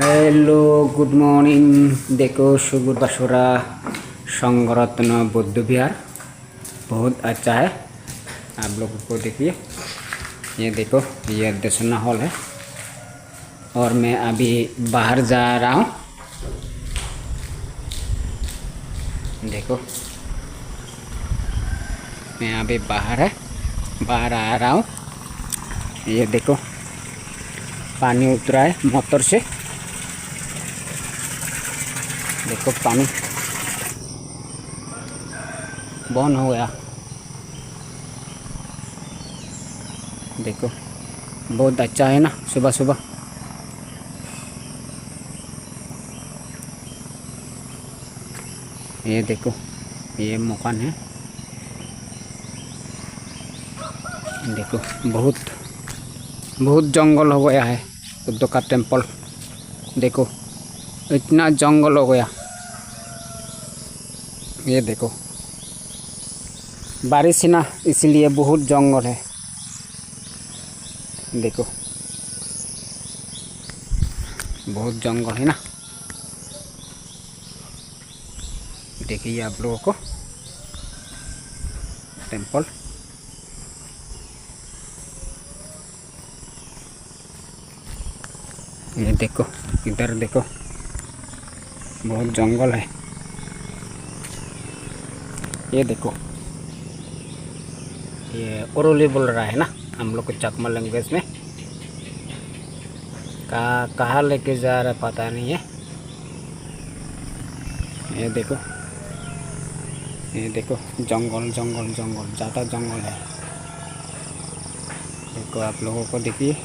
Hello good morning. देखो सुगुर बसोरा संगरत्न बुद्ध विहार बहुत अच्छा है। आप लोगों को देखिए, ये देखो ये दर्शना हॉल है और मैं अभी बाहर जा रहा हूँ। देखो मैं अभी बाहर आ रहा हूँ। ये देखो पानी उतरा है मोटर से। देखो पानी बंद हो गया। देखो बहुत अच्छा है ना सुबह सुबह। ये देखो ये मकान है। देखो बहुत जंगल हो गया है बुद्ध का टेम्पल। देखो इतना जंगल हो गया। ये देखो बारिश है ना, इसलिए बहुत जंगल है। देखो बहुत जंगल है ना। देखिए आप लोगों को टेम्पल। ये देखो इधर देखो बहुत जंगल है। ये देखो ये ओरोली बोल रहा है ना हम लोग को चकमा लैंग्वेज में। कहाँ लेके जा रहा पता नहीं है। ये देखो जंगल जंगल जंगल ज़्यादा जंगल है। देखो आप लोगों को देखिए।